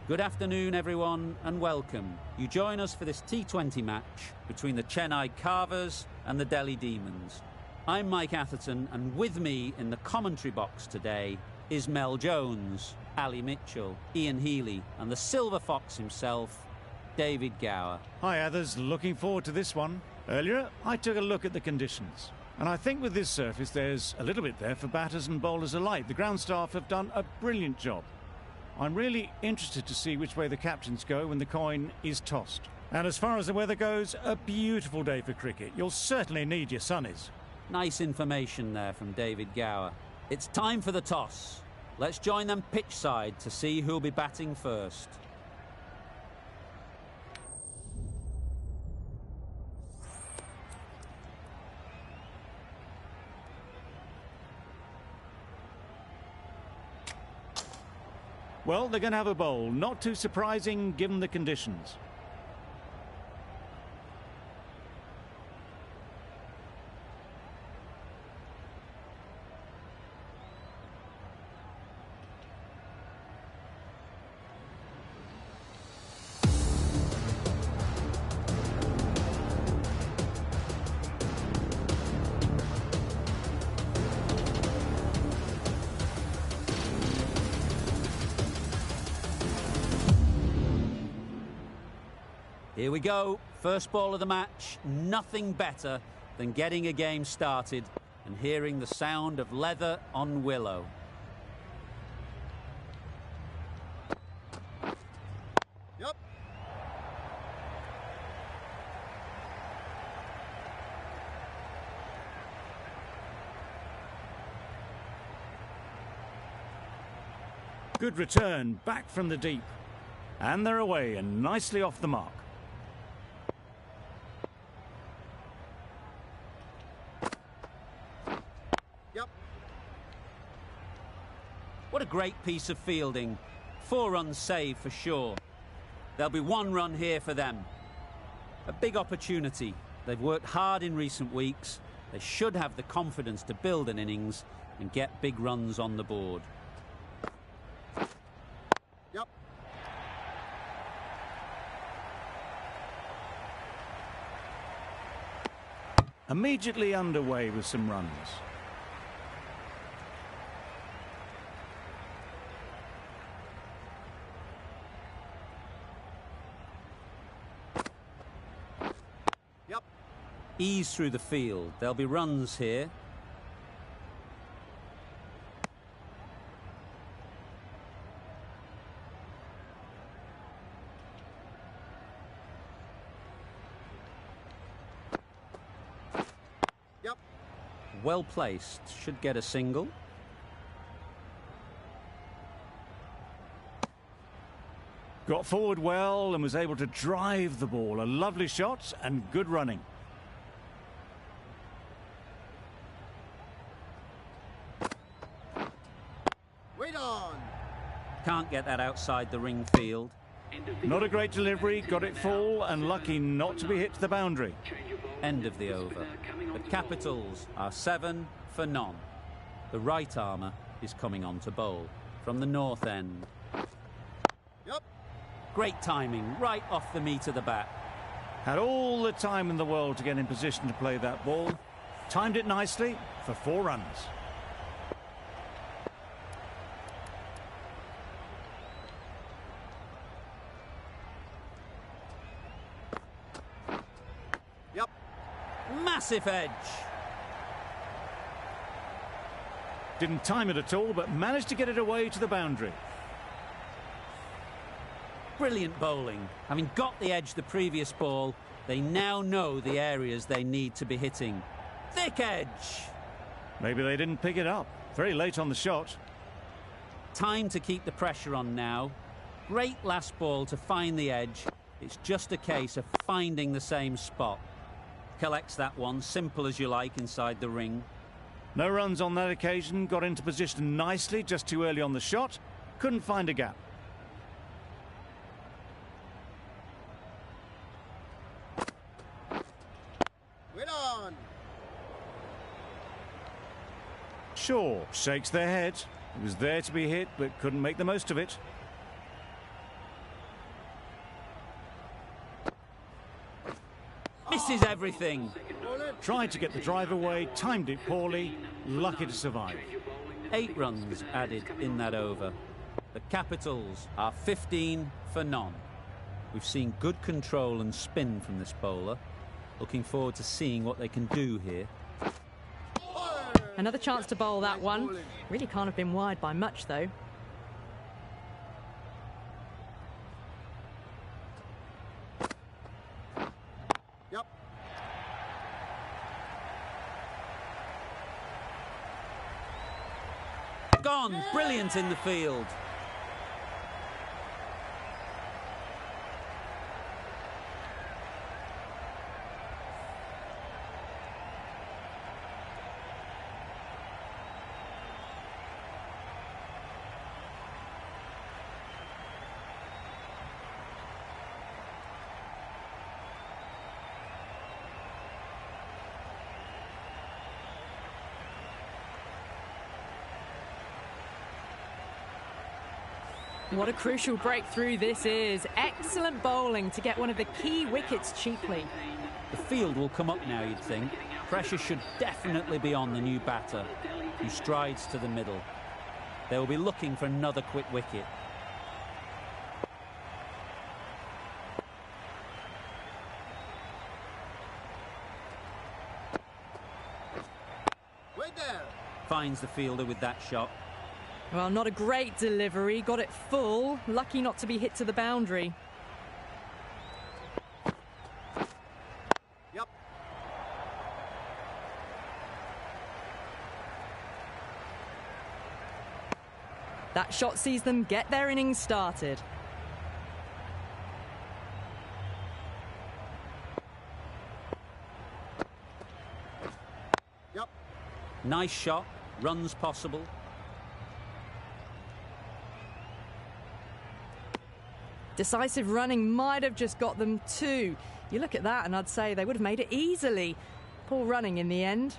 Good afternoon, everyone, and welcome. You join us for this T20 match between the Chennai Carvers and the Delhi Demons. I'm Mike Atherton, and with me in the commentary box today is Mel Jones, Ali Mitchell, Ian Healy, and the Silver Fox himself, David Gower. Hi, others. Looking forward to this one. Earlier, I took a look at the conditions, and I think with this surface, there's a little bit there for batters and bowlers alike. The ground staff have done a brilliant job. I'm really interested to see which way the captains go when the coin is tossed. And as far as the weather goes, a beautiful day for cricket. You'll certainly need your sunnies. Nice information there from David Gower. It's time for the toss. Let's join them pitch side to see who'll be batting first. Well, they're going to have a bowl. Not too surprising given the conditions. Here we go, first ball of the match. Nothing better than getting a game started and hearing the sound of leather on willow. Yep. Good return, back from the deep. And they're away and nicely off the mark. Yep. What a great piece of fielding. 4 runs saved for sure. There'll be 1 run here for them. A big opportunity. They've worked hard in recent weeks. They should have the confidence to build an innings and get big runs on the board. Yep. Immediately underway with some runs. Yep. Ease through the field. There'll be runs here. Yep. Well placed. Should get a single. Got forward well and was able to drive the ball. A lovely shot and good running. Wait on. Can't get that outside the ring field. Not a great delivery, got it full and lucky not to be hit to the boundary. End of the over. The Capitals are 7 for none. The right armour is coming on to bowl from the north end. Yep. Great timing, right off the meat of the bat. Had all the time in the world to get in position to play that ball. Timed it nicely for 4 runs. Yep. Massive edge. Didn't time it at all, but managed to get it away to the boundary. Brilliant bowling. Having got the edge the previous ball, they now know the areas they need to be hitting. Thick edge. Maybe they didn't pick it up. Very late on the shot. Time to keep the pressure on now. Great last ball to find the edge. It's just a case of finding the same spot. Collects that one, simple as you like, inside the ring. No runs on that occasion. Got into position nicely, just too early on the shot. Couldn't find a gap. Wait on. Shaw shakes their head. It was there to be hit, but couldn't make the most of it. Misses everything. Tried to get the drive away, timed it poorly, lucky to survive. 8 runs added in that over. The Capitals are 15 for none. We've seen good control and spin from this bowler. Looking forward to seeing what they can do here. Another chance to bowl that one. Really can't have been wide by much, though. Yep. Gone. Brilliant in the field. What a crucial breakthrough this is. Excellent bowling to get one of the key wickets cheaply. The field will come up now, you'd think. Pressure should definitely be on the new batter, who strides to the middle. They will be looking for another quick wicket. Wait there. Finds the fielder with that shot. Well, not a great delivery. Got it full. Lucky not to be hit to the boundary. Yep. That shot sees them get their innings started. Yep. Nice shot. Runs possible. Decisive running might have just got them 2. You look at that and I'd say they would have made it easily. Poor running in the end.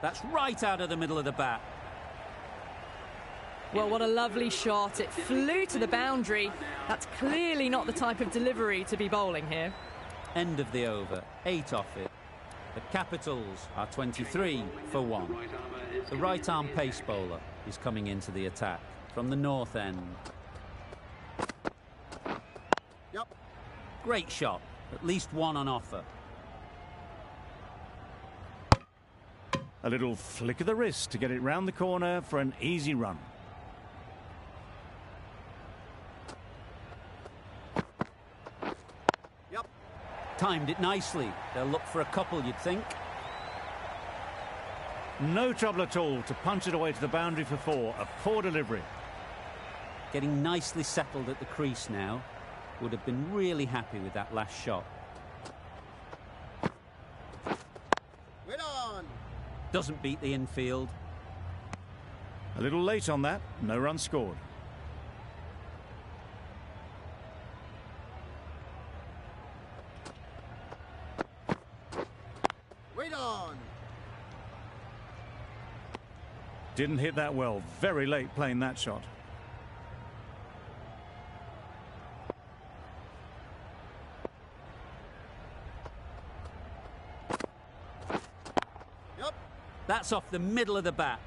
That's right out of the middle of the bat. Well, what a lovely shot. It flew to the boundary. That's clearly not the type of delivery to be bowling here. End of the over. 8 off it. The Capitals are 23 for 1. The right-arm pace bowler is coming into the attack from the north end. Yep. Great shot. At least one on offer. A little flick of the wrist to get it round the corner for an easy run. Yep. Timed it nicely. They'll look for a couple, you'd think. No trouble at all to punch it away to the boundary for 4. A poor delivery. Getting nicely settled at the crease now. Would have been really happy with that last shot. Wait on. Doesn't beat the infield. A little late on that. No run scored. Wait on. Didn't hit that well. Very late playing that shot. Yep. That's off the middle of the bat.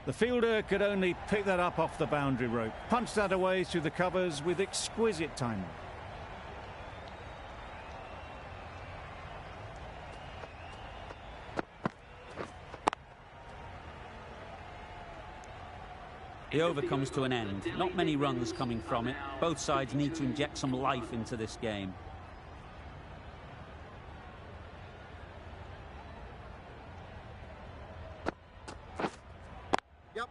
The fielder could only pick that up off the boundary rope. Punched that away through the covers with exquisite timing. The over comes to an end. Not many runs coming from it. Both sides need to inject some life into this game. Yep.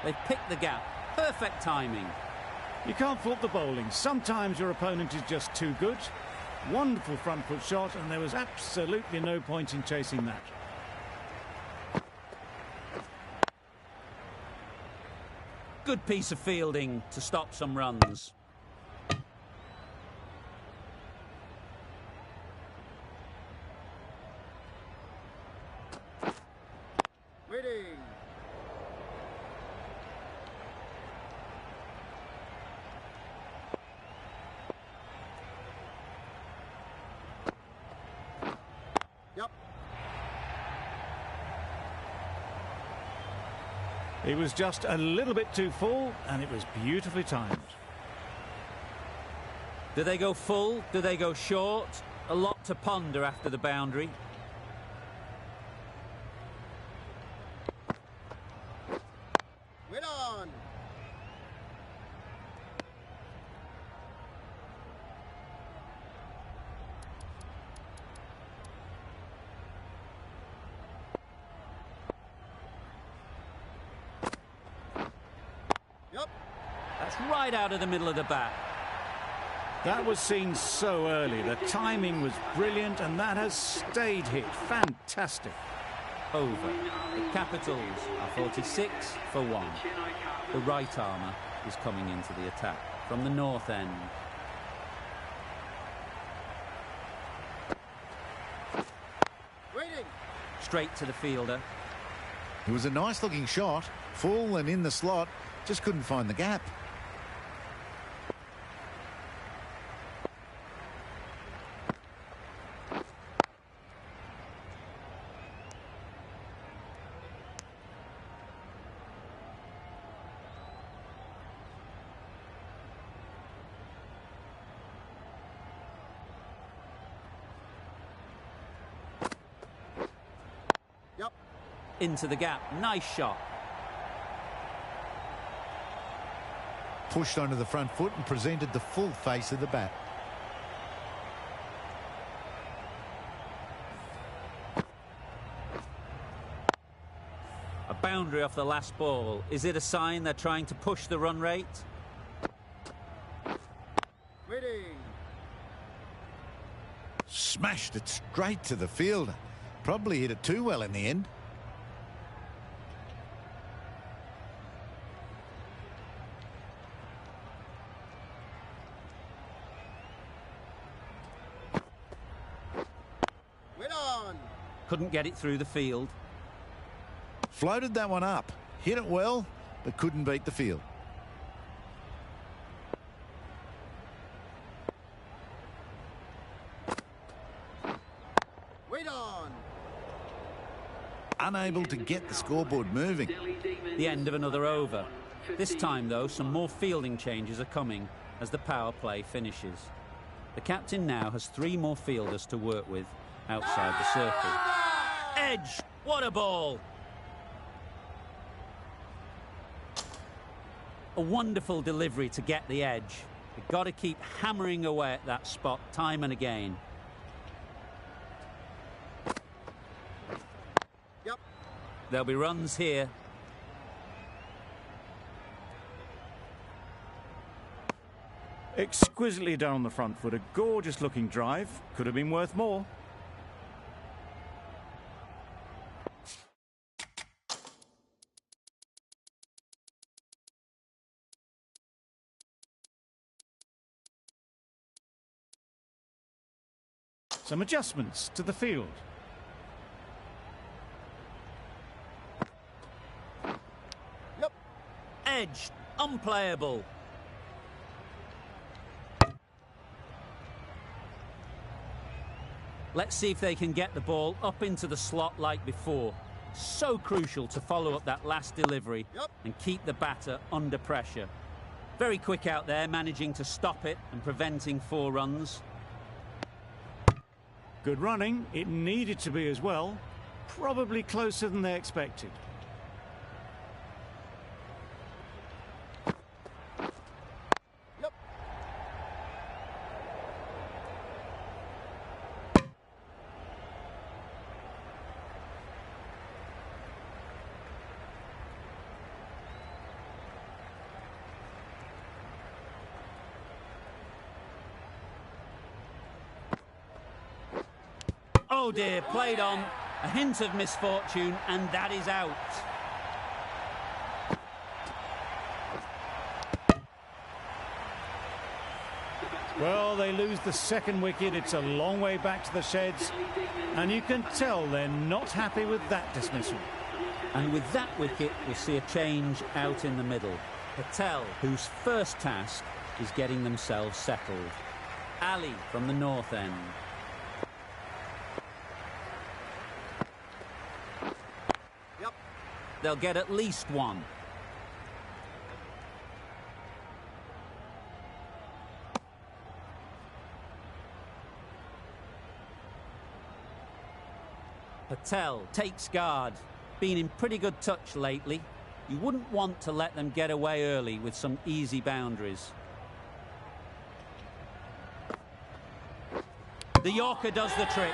They've picked the gap. Perfect timing. You can't fault the bowling. Sometimes your opponent is just too good. Wonderful front foot shot, and there was absolutely no point in chasing that. Good piece of fielding to stop some runs. Waiting. Yep. He was just a little bit too full, and it was beautifully timed. Do they go full? Do they go short? A lot to ponder after the boundary. Wait on. Yep. That's right out of the middle of the bat. That was seen so early. The timing was brilliant, and that has stayed hit. Fantastic. Over. The Capitals are 46 for 1. The right armour is coming into the attack from the north end. Waiting. Straight to the fielder. It was a nice looking shot, full and in the slot, just couldn't find the gap. Yep. Into the gap. Nice shot. Pushed onto the front foot and presented the full face of the bat. A boundary off the last ball. Is it a sign they're trying to push the run rate? Waiting. Smashed it straight to the fielder. Probably hit it too well in the end. Wait on. Couldn't get it through the field. Floated that one up. Hit it well, but couldn't beat the field. Wait on. Unable to get the scoreboard moving. The end of another over. This time, though, some more fielding changes are coming as the power play finishes. The captain now has 3 more fielders to work with outside the circle. Edge! What a ball! A wonderful delivery to get the edge. You've got to keep hammering away at that spot time and again. Yep. There'll be runs here. Exquisitely done on the front foot. A gorgeous looking drive. Could have been worth more. Some adjustments to the field. Yep. Edge. Unplayable. Let's see if they can get the ball up into the slot like before. So crucial to follow up that last delivery and keep the batter under pressure. Very quick out there, managing to stop it and preventing 4 runs. Good running. It needed to be as well. Probably closer than they expected. Yep. Oh dear, played on. A hint of misfortune, and that is out. Well, they lose the second wicket. It's a long way back to the sheds. And you can tell they're not happy with that dismissal. And with that wicket, we'll see a change out in the middle. Patel, whose first task is getting themselves settled. Ali from the north end. Yep. They'll get at least one. Patel takes guard. Been in pretty good touch lately. You wouldn't want to let them get away early with some easy boundaries. The Yorker does the trick.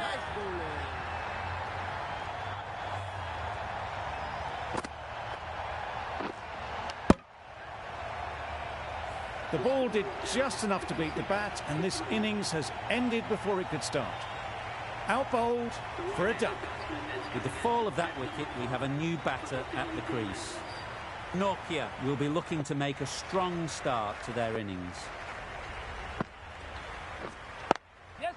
The ball did just enough to beat the bat, and this innings has ended before it could start. Out-bowled for a duck. With the fall of that wicket, we have a new batter at the crease. Nokia will be looking to make a strong start to their innings. Yes.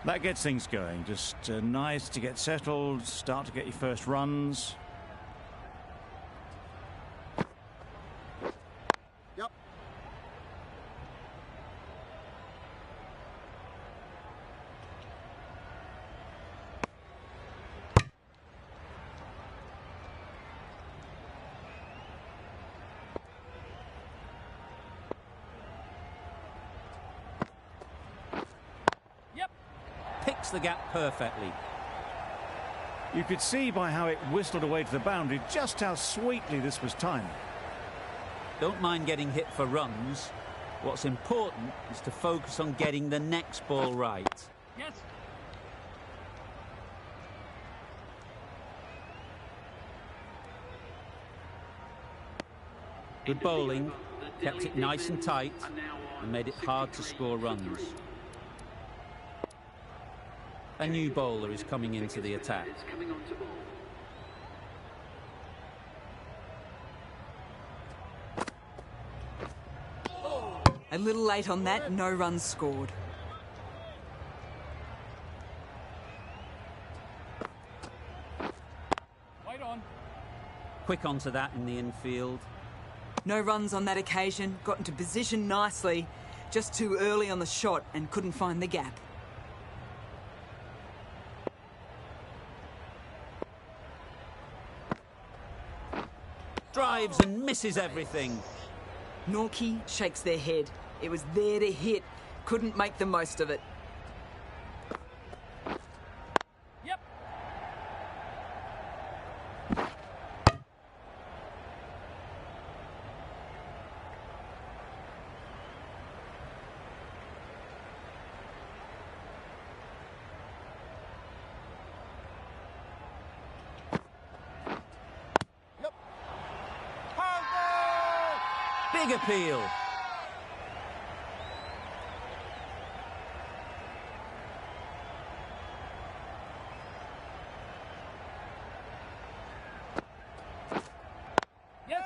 That gets things going. Just nice to get settled, start to get your first runs. Yep. Picks the gap perfectly. You could see by how it whistled away to the boundary just how sweetly this was timed. Don't mind getting hit for runs. What's important is to focus on getting the next ball right. Yes. Good bowling, kept it nice and tight, and made it hard to score runs. A new bowler is coming into the attack. A little late on that, no runs scored. Wait on. Quick onto that in the infield. No runs on that occasion, got into position nicely, just too early on the shot and couldn't find the gap. Drives and misses everything. Norkie shakes their head. It was there to hit, couldn't make the most of it. Yep. Yep. Big appeal. Yes.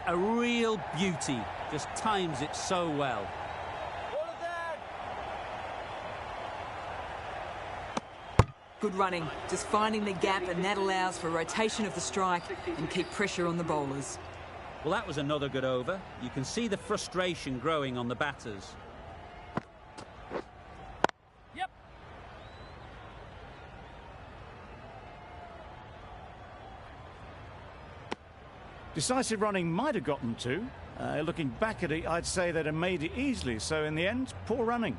A real beauty. Just times it so well. Hold it there. Good running, just finding the gap, and that allows for rotation of the strike and keep pressure on the bowlers. Well, that was another good over. You can see the frustration growing on the batters. Yep. Decisive running might have got them two. Looking back at it, I'd say they'd have made it easily. So in the end, poor running.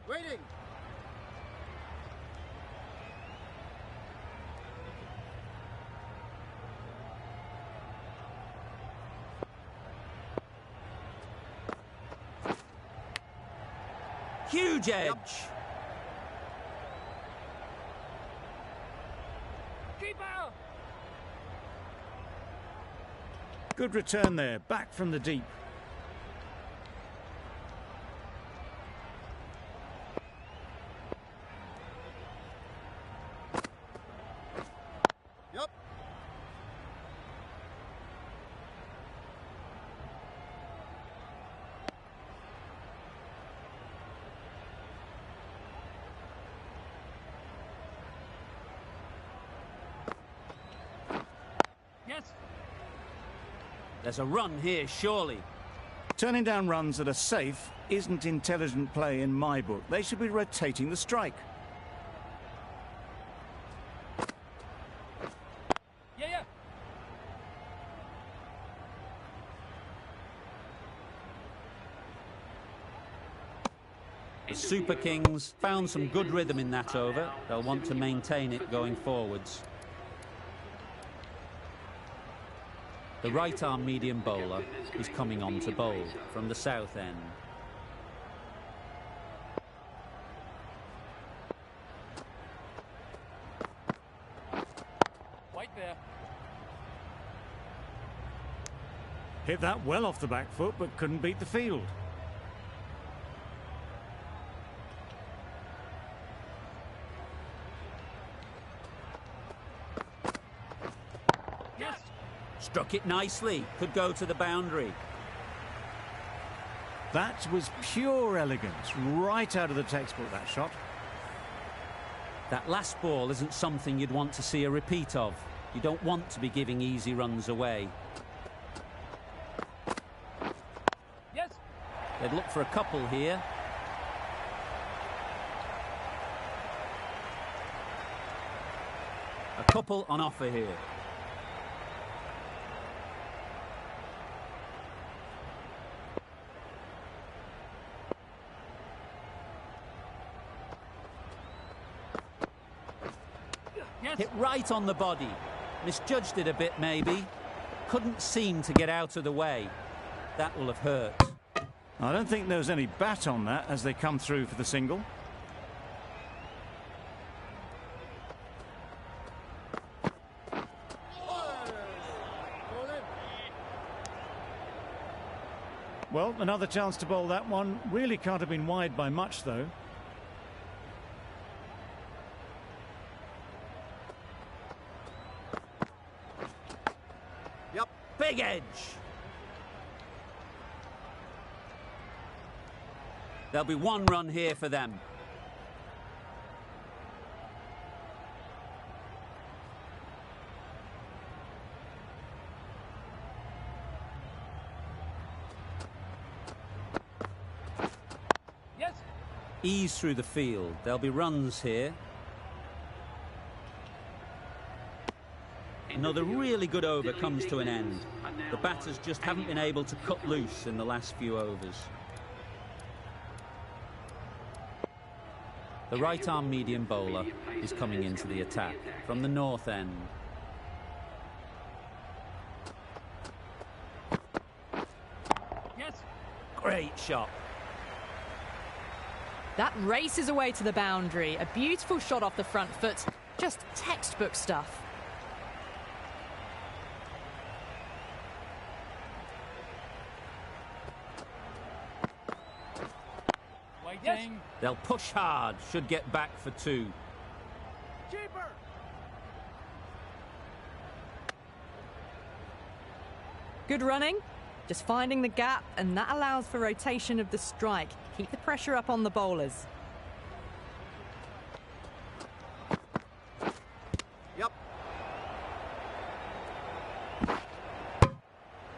Waiting. Huge edge. Keeper. Good return there, back from the deep. There's a run here, surely. Turning down runs that are safe isn't intelligent play in my book. They should be rotating the strike. Yeah. The Super Kings found some good rhythm in that over. They'll want to maintain it going forwards. The right-arm medium bowler is coming on to bowl from the south end. White there. Hit that well off the back foot, but couldn't beat the field. Yes. Struck it nicely. Could go to the boundary. That was pure elegance, right out of the textbook, that shot. That last ball isn't something you'd want to see a repeat of. You don't want to be giving easy runs away. Yes. They'd look for a couple here. A couple on offer here. Yes. Hit right on the body. Misjudged it a bit, maybe. Couldn't seem to get out of the way. That will have hurt. I don't think there was any bat on that as they come through for the single. Well, another chance to bowl that one. Really can't have been wide by much, though. Yep, big edge. There'll be one run here for them. Yes. Ease through the field. There'll be runs here. Another really good over comes to an end. The batters just haven't been able to cut loose in the last few overs. The right-arm medium bowler is coming into the attack from the north end. Yes. Great shot. That races away to the boundary. A beautiful shot off the front foot. Just textbook stuff. Waiting. Yes. They'll push hard, should get back for two. Keeper. Good running, just finding the gap, and that allows for rotation of the strike. Keep the pressure up on the bowlers. Yep.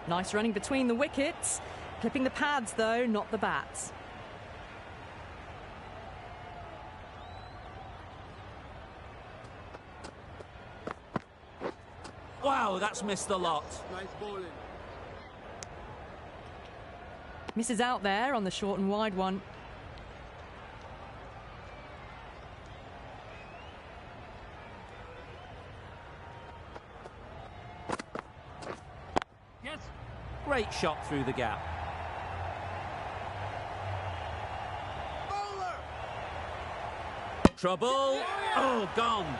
Nice running between the wickets. Clipping the pads, though, not the bats. Wow, that's missed the lot. Nice bowling. Misses out there on the short and wide one. Yes. Great shot through the gap. Bowler. Trouble. Oh, gone.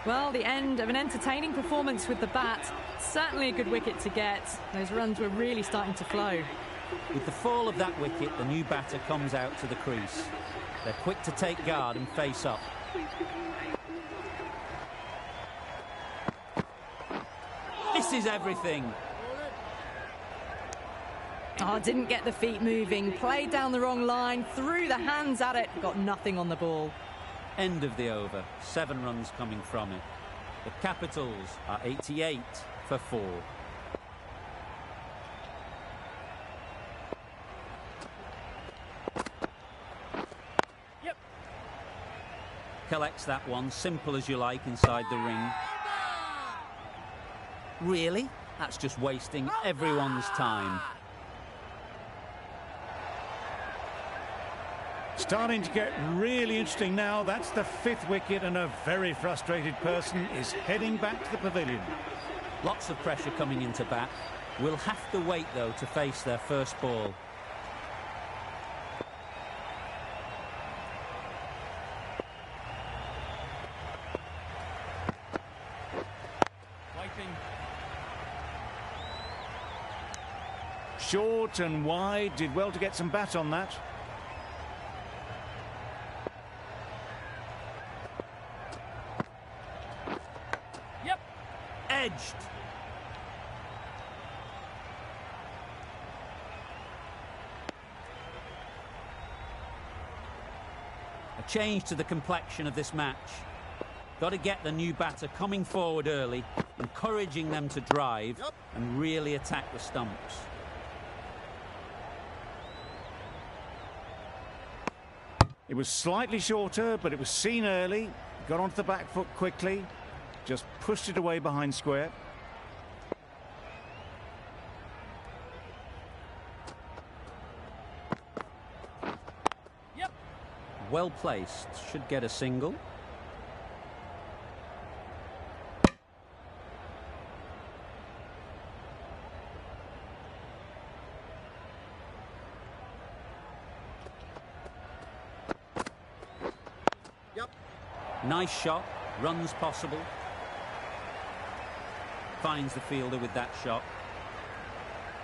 Well, the end of an entertaining performance with the bat. Certainly a good wicket to get. Those runs were really starting to flow. With the fall of that wicket, the new batter comes out to the crease. They're quick to take guard and face up. Misses everything. Oh, didn't get the feet moving. Played down the wrong line, threw the hands at it, got nothing on the ball. End of the over. 7 runs coming from it. The Capitals are 88 for 4. Yep. Collects that one, simple as you like, inside the ring. Really? That's just wasting everyone's time. Starting to get really interesting now. That's the 5th wicket, and a very frustrated person is heading back to the pavilion. Lots of pressure coming into bat. Will have to wait, though, to face their first ball. Waiting. Short and wide, did well to get some bat on that. Yep. Edged. A change to the complexion of this match. Got to get the new batter coming forward early, encouraging them to drive and really attack the stumps. It was slightly shorter, but it was seen early. Got onto the back foot quickly. Just pushed it away behind square. Yep. Well placed. Should get a single. Nice shot, runs possible. Finds the fielder with that shot.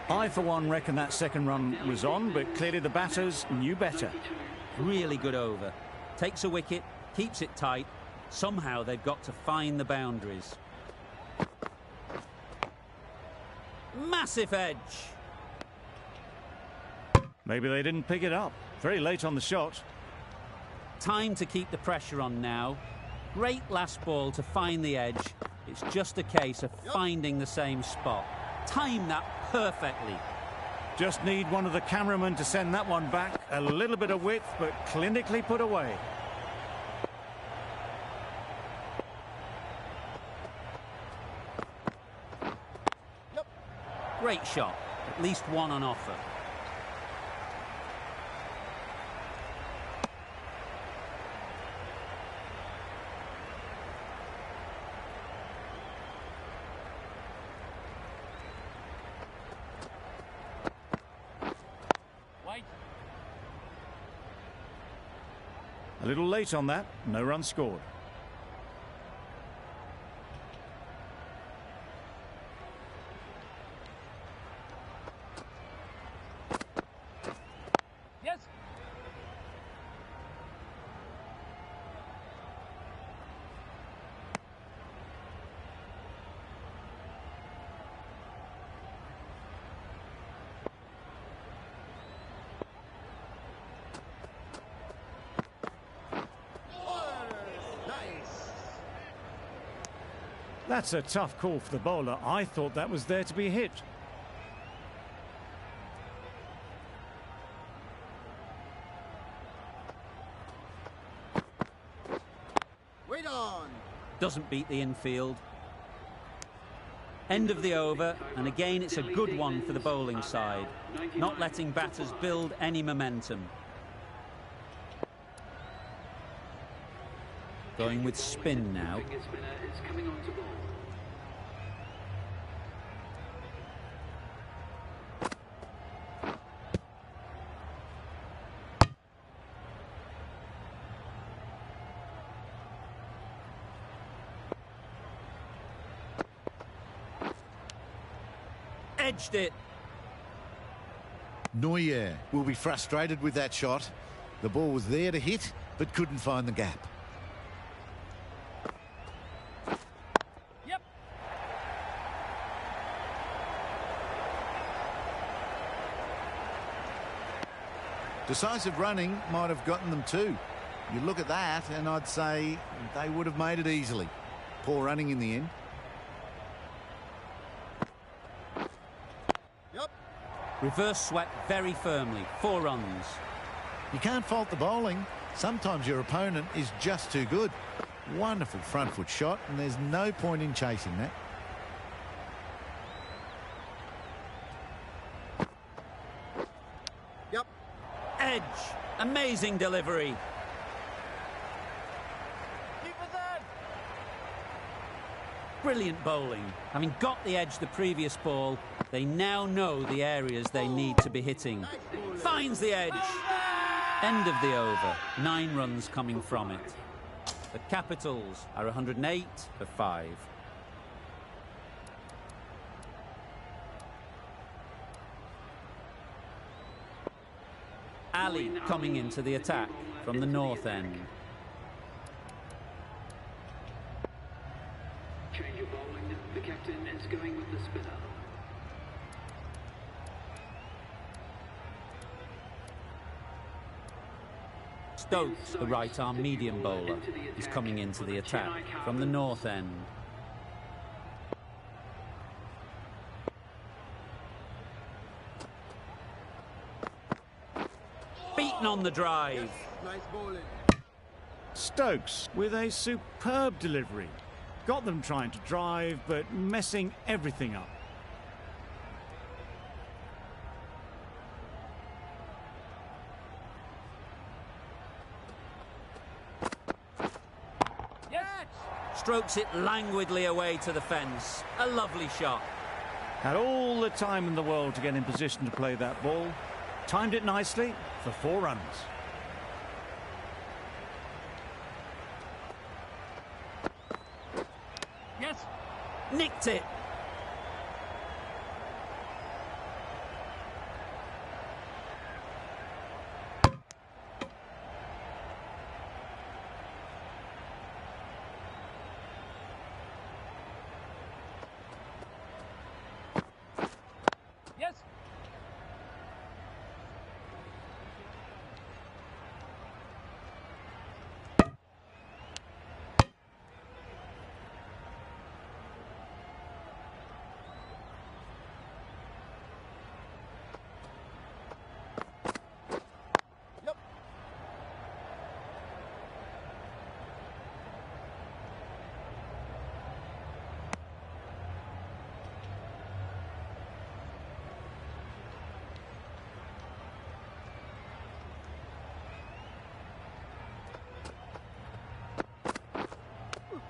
I, for one, reckon that second run was on, but clearly the batters knew better. Really good over. Takes a wicket, keeps it tight. Somehow they've got to find the boundaries. Massive edge. Maybe they didn't pick it up. Very late on the shot. Time to keep the pressure on now. Great last ball to find the edge. It's just a case of finding the same spot. Time that perfectly. Just need one of the cameramen to send that one back. A little bit of width, but clinically put away. Great shot. At least one on offer. A little late on that. No run scored. Yes. That's a tough call for the bowler. I thought that was there to be hit. Wait on. Doesn't beat the infield. End of the over, and again it's a good one for the bowling side. Not letting batters build any momentum. Going with spin now. Edged it. Neuer will be frustrated with that shot. The ball was there to hit, but couldn't find the gap. Yep. Decisive running might have gotten them too. You look at that and I'd say they would have made it easily. Poor running in the end. Yep. Reverse swept very firmly. 4 runs. You can't fault the bowling. Sometimes your opponent is just too good. Wonderful front foot shot, and there's no point in chasing that. Yep. Edge. Amazing delivery. Keeper's in. Brilliant bowling. Having got the edge the previous ball, they now know the areas they need to be hitting. Finds the edge. End of the over. 9 runs coming from it. The Capitals are 108 for 5. Ali coming into the attack from the north end. Change of bowling. The captain is going with the spinner. Stokes, the right-arm medium bowler, is coming into the attack from the north end. Beaten on the drive. Nice bowling. Stokes with a superb delivery. Got them trying to drive, but messing everything up. Strokes it languidly away to the fence. A lovely shot. Had all the time in the world to get in position to play that ball. Timed it nicely for 4 runs. Yes. Nicked it. Yes. Yep.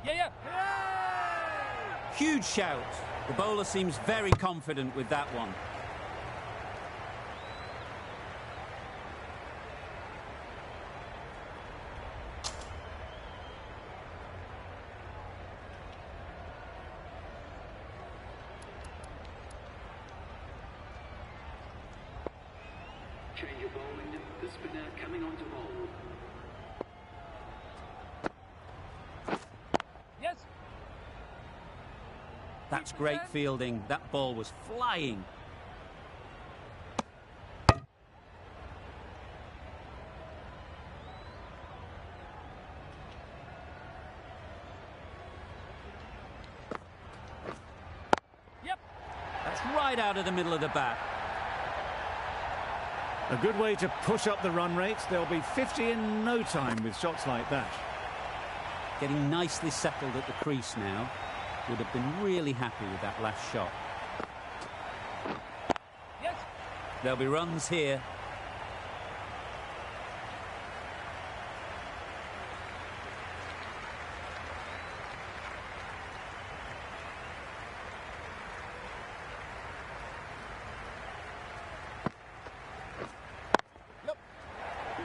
Yeah. Huge shout. The bowler seems very confident with that one. Change of bowling. The spinner coming on to bowl. Yes. That's great fielding. That ball was flying. Yep. That's right out of the middle of the bat. A good way to push up the run rate. They'll be 50 in no time with shots like that. Getting nicely settled at the crease now. Would have been really happy with that last shot. Yes. There'll be runs here. Yep.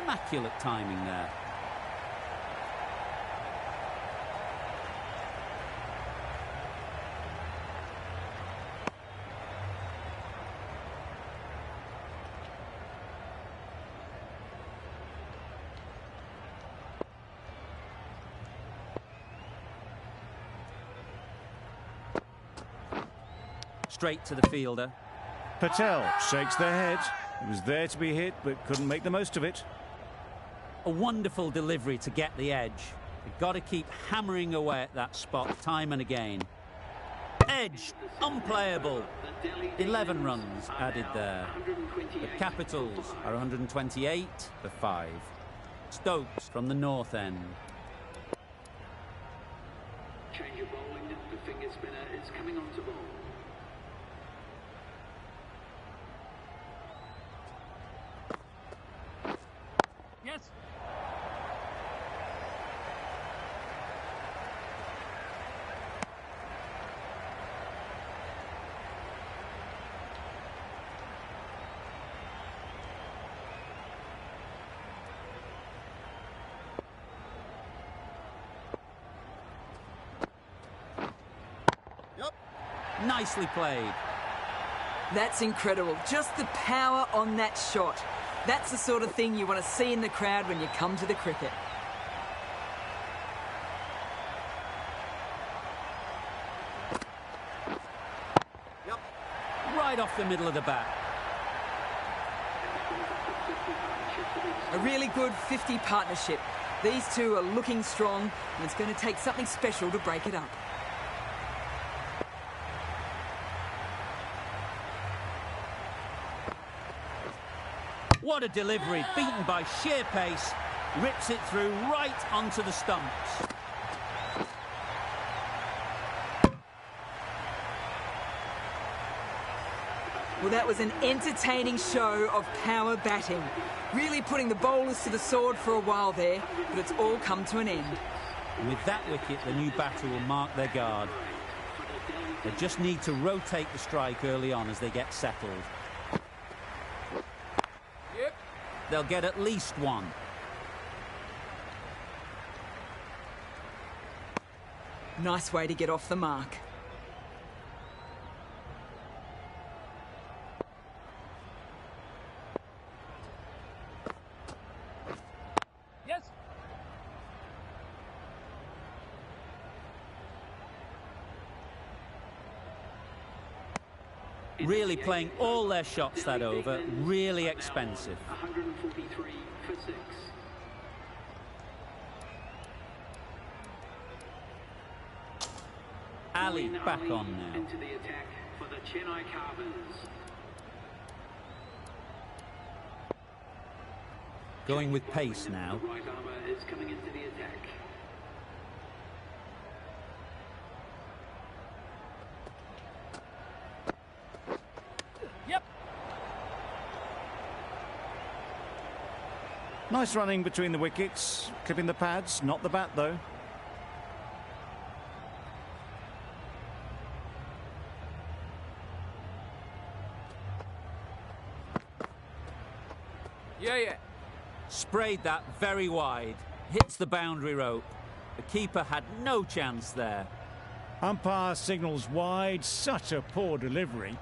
Immaculate timing there. Straight to the fielder. Patel shakes their head. It was there to be hit, but couldn't make the most of it. A wonderful delivery to get the edge. You've got to keep hammering away at that spot time and again. Edge, unplayable. 11 runs added there. The Capitals are 128 for 5. Stokes from the north end. Change of bowling. The finger spinner is coming on to bowl. Yes. Nicely played. That's incredible. Just the power on that shot. That's the sort of thing you want to see in the crowd when you come to the cricket. Right off the middle of the bat. A really good 50 partnership. These two are looking strong, and it's going to take something special to break it up. What a delivery, beaten by sheer pace, rips it through right onto the stumps. Well, that was an entertaining show of power batting. Really putting the bowlers to the sword for a while there, but it's all come to an end. And with that wicket, the new batter will mark their guard. They just need to rotate the strike early on as they get settled. They'll get at least one. Nice way to get off the mark. Yes. Really playing all their shots that over. Really expensive. 143 for 6. Ali back on now. Into the attack for the Chennai Carvers. Going with pace now. The right armour is coming into the attack. Yep. Nice running between the wickets, clipping the pads, not the bat though. Yeah. Sprayed that very wide. Hits the boundary rope. The keeper had no chance there. Umpire signals wide, such a poor delivery.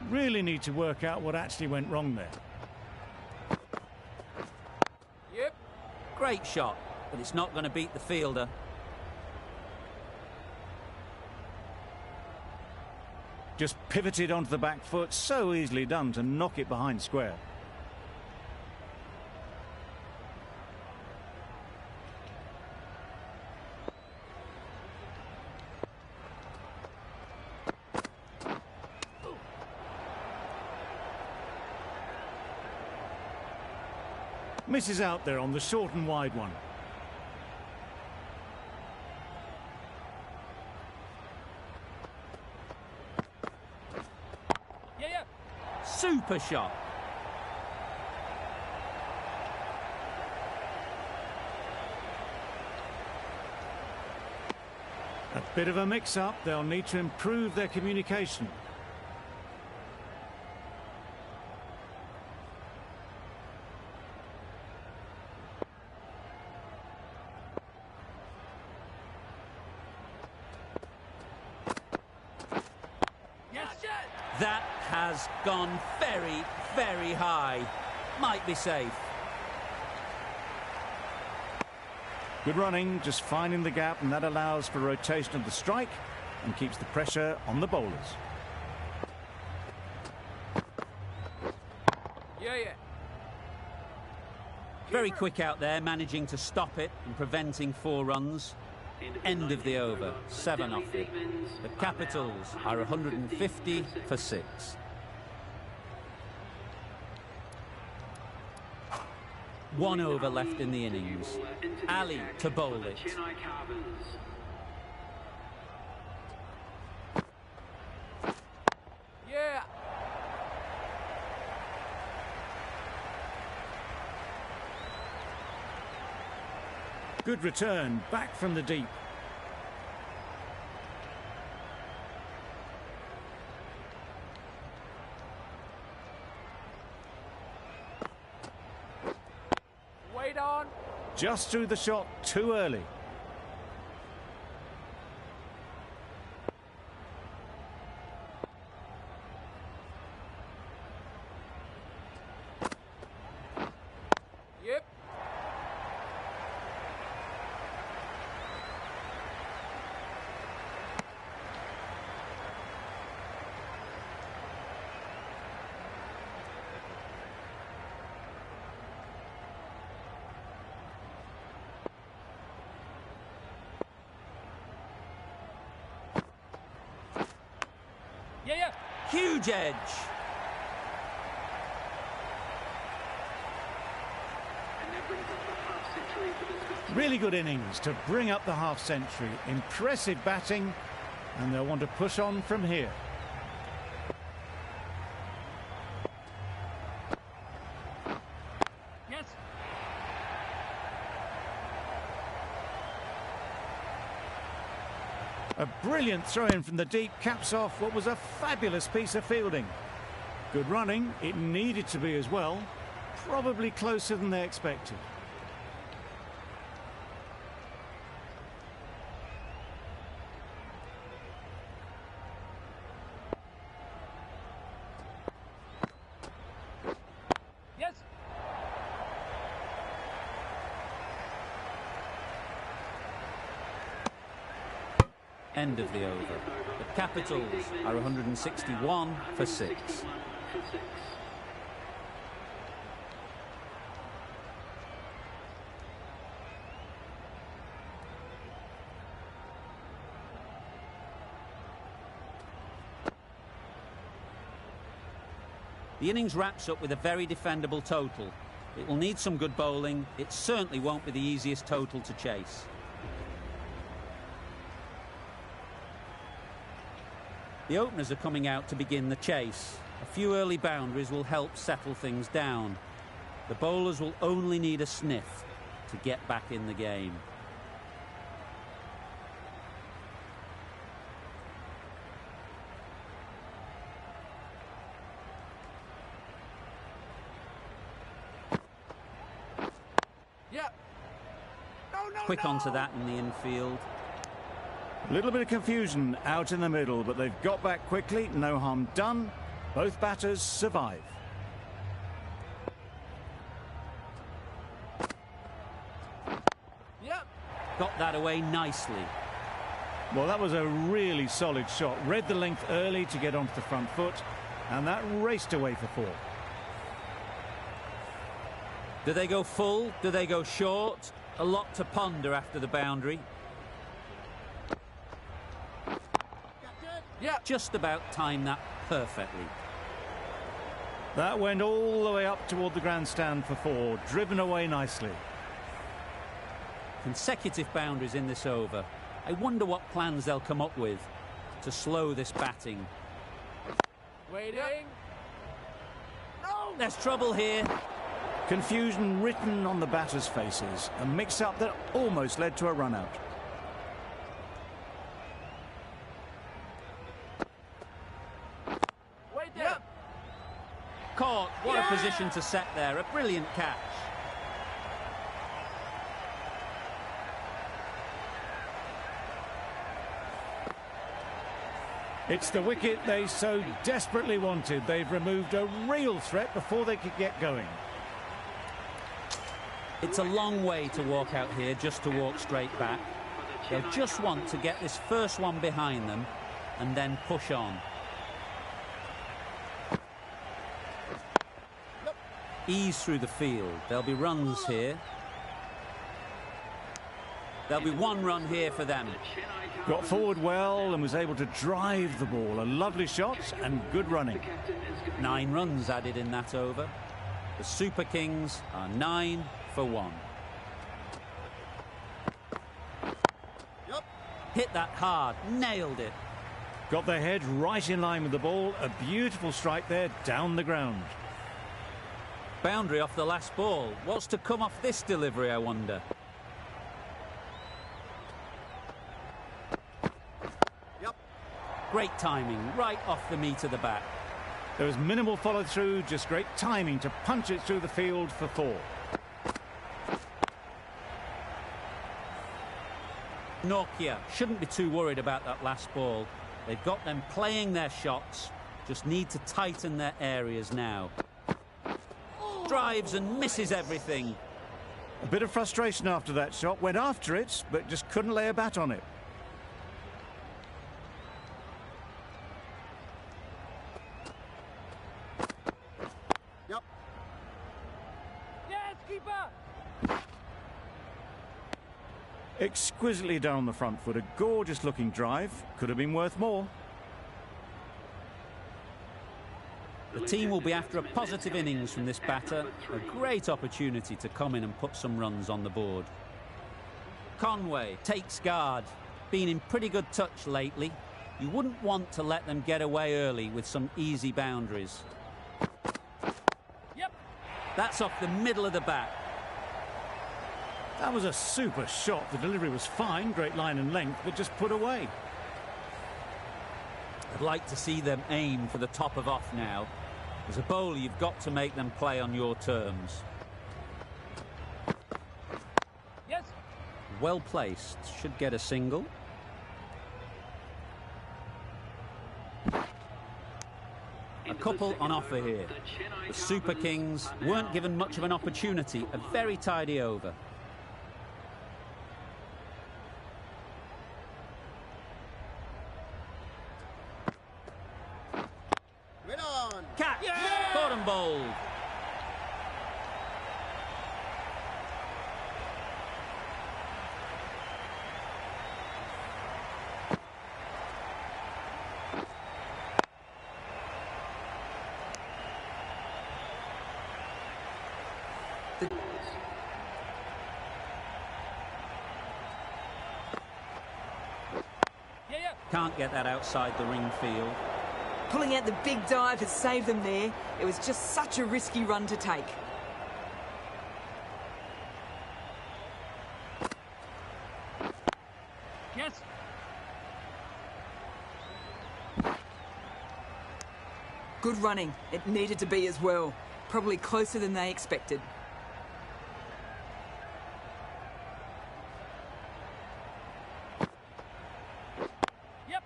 Really need to work out what actually went wrong there. Yep. Great shot, but it's not going to beat the fielder. Just pivoted onto the back foot, so easily done to knock it behind square. Misses out there on the short and wide one. Yeah. Super shot. A bit of a mix-up. They'll need to improve their communication. That has gone very, very high. Might be safe. Good running, just finding the gap, and that allows for rotation of the strike and keeps the pressure on the bowlers. Very quick out there, managing to stop it and preventing 4 runs. End of the over, 7 off it. The Capitals are 150 for 6. One over left in the innings. Ali to bowl it. Yeah. Good return, back from the deep. Wait on. Just threw the shot too early. Yep. Yeah. Huge edge. Really good innings to bring up the half-century. Impressive batting, and they'll want to push on from here. Yes. A brilliant throw-in from the deep caps off what was a fabulous piece of fielding. Good running, it needed to be as well. Probably closer than they expected. Yes. End of the over. The Capitals are 161 for 6. The innings wraps up with a very defendable total. It will need some good bowling. It certainly won't be the easiest total to chase. The openers are coming out to begin the chase. A few early boundaries will help settle things down. The bowlers will only need a sniff to get back in the game. Yeah. No. Quick onto that in the infield. A little bit of confusion out in the middle, but they've got back quickly. No harm done. Both batters survive. Yep. Got that away nicely. Well, that was a really solid shot. Read the length early to get onto the front foot, and that raced away for 4. Do they go full? Do they go short? A lot to ponder after the boundary. Yeah. Just about timed that perfectly. That went all the way up toward the grandstand for 4, driven away nicely. Consecutive boundaries in this over. I wonder what plans they'll come up with to slow this batting. Waiting. No. There's trouble here. Confusion written on the batters' faces. A mix-up that almost led to a run-out. Wait there. Yep. Caught. What a position to set there. A brilliant catch. It's the wicket they so desperately wanted. They've removed a real threat before they could get going. It's a long way to walk out here just to walk straight back. They'll just want to get this first one behind them and then push on. ease through the field. There'll be runs here. There'll be one run here for them. Got forward well and was able to drive the ball. A lovely shot and good running. 9 runs added in that over. The Super Kings are 9 for 1. Hit that hard, nailed it. Got their head right in line with the ball. A beautiful strike there down the ground. Boundary off the last ball. What's to come off this delivery, I wonder? Great timing, right off the meat of the bat. There was minimal follow-through, just great timing to punch it through the field for 4. Nokia shouldn't be too worried about that last ball. They've got them playing their shots, just need to tighten their areas now. Drives and misses everything. A bit of frustration after that shot. Went after it, but just couldn't lay a bat on it. Yes, keeper! Exquisitely down the front foot. A gorgeous looking drive. Could have been worth more. The team will be after a positive innings from this batter. A great opportunity to come in and put some runs on the board. Conway takes guard. Been in pretty good touch lately. You wouldn't want to let them get away early with some easy boundaries. Yep. That's off the middle of the bat. That was a super shot. The delivery was fine, great line and length, but just put away. I'd like to see them aim for the top of off now. As a bowler, you've got to make them play on your terms. Yes. Well placed, should get a single. A couple on offer here. The Super Kings weren't given much of an opportunity. A very tidy over. Catch! Yeah! Caught and bowled. Can't get that outside the ring field. Pulling out the big dive has saved them there. It was just such a risky run to take. Yes. Good running. It needed to be as well. Probably closer than they expected. Yep.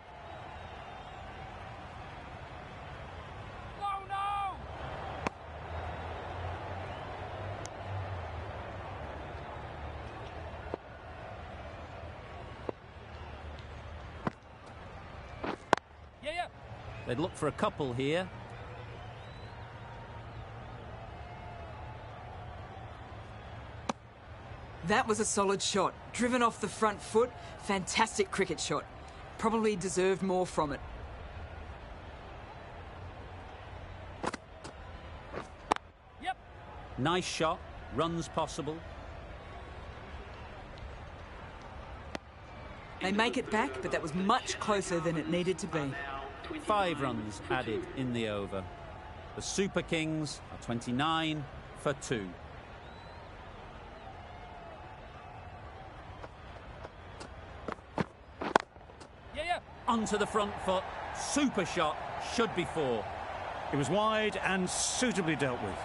Oh no! Yeah. They'd look for a couple here. That was a solid shot. Driven off the front foot. Fantastic cricket shot. Probably deserved more from it. Yep. Nice shot. Runs possible. They make it back, but that was much closer than it needed to be. 5 runs added in the over. The Super Kings are 29 for 2. Yeah. Onto the front foot. Super shot. Should be 4. It was wide and suitably dealt with.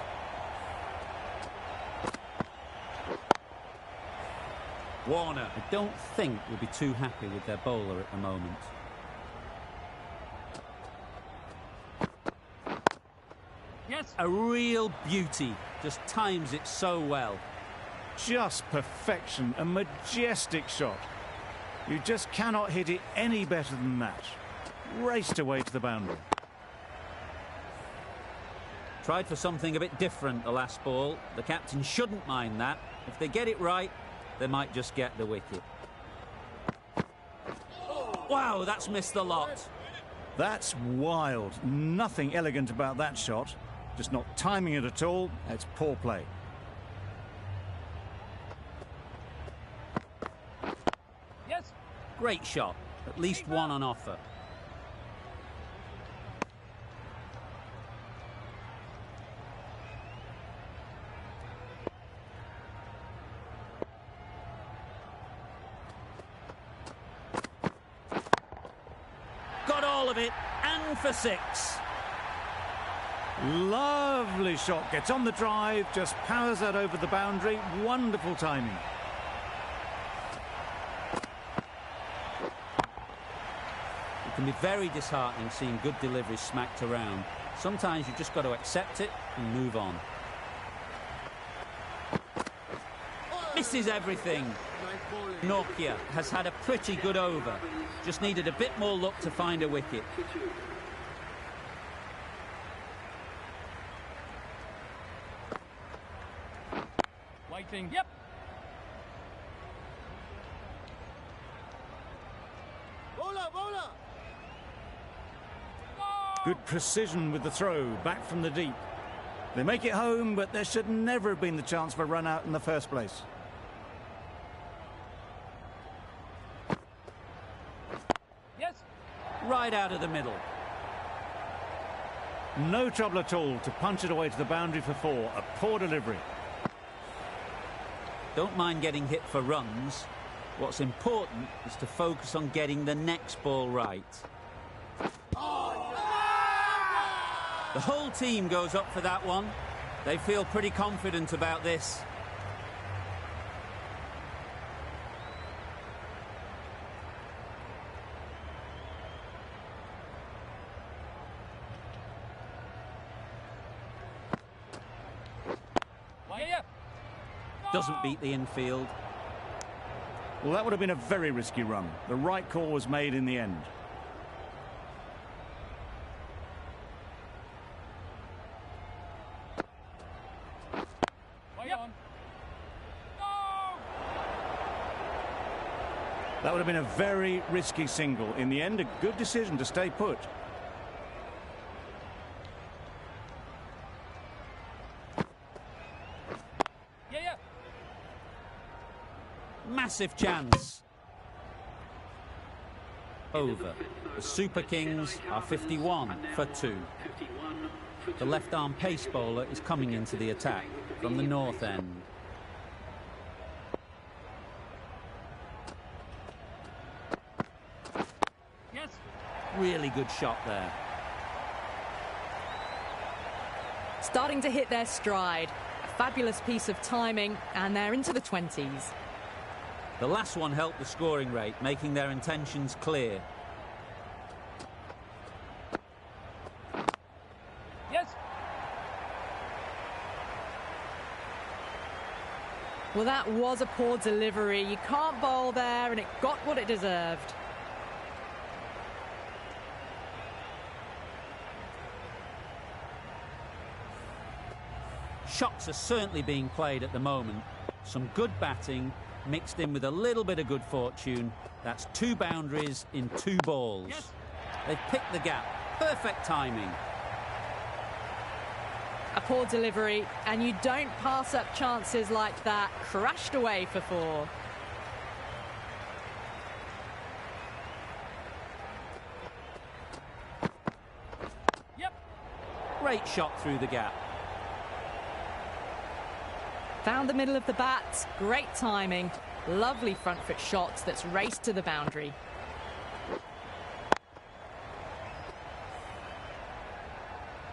Warner, I don't think, will be too happy with their bowler at the moment. Yes. A real beauty. Just times it so well. Just perfection. A majestic shot. You just cannot hit it any better than that. Raced away to the boundary. Tried for something a bit different the last ball. The captain shouldn't mind that. If they get it right, they might just get the wicket. Wow, that's missed the lot. That's wild. Nothing elegant about that shot. Just not timing it at all. It's poor play. Yes. Great shot. At least one on offer. Got all of it, and for 6. Lovely shot. Gets on the drive, just powers that over the boundary. Wonderful timing. It can be very disheartening seeing good deliveries smacked around. Sometimes you've just got to accept it and move on. Misses everything. Nokia has had a pretty good over. Just needed a bit more luck to find a wicket. Waiting. Yep. Bowler, bowler. Good precision with the throw, back from the deep. They make it home, but there should never have been the chance for a run out in the first place. Yes. Right out of the middle. No trouble at all to punch it away to the boundary for 4. A poor delivery. Don't mind getting hit for runs. What's important is to focus on getting the next ball right. The whole team goes up for that one. They feel pretty confident about this. Yeah. Doesn't beat the infield. Well, that would have been a very risky run. The right call was made in the end. Yep. On. No. That would have been a very risky single. In the end, a good decision to stay put. Yeah. Massive chance. Over. The Super Kings are 51 for 2. The left-arm pace bowler is coming into the attack from the north end. Yes. Really good shot there. Starting to hit their stride. A fabulous piece of timing, and they're into the 20s. The last one helped the scoring rate, making their intentions clear. Yes. Well, that was a poor delivery. You can't bowl there, and it got what it deserved. Shots are certainly being played at the moment. Some good batting mixed in with a little bit of good fortune. That's 2 boundaries in 2 balls. Yes. They've picked the gap. Perfect timing. A poor delivery, and you don't pass up chances like that. Crashed away for 4. Yep. Great shot through the gap. Found the middle of the bat. Great timing. Lovely front foot shot that's raced to the boundary.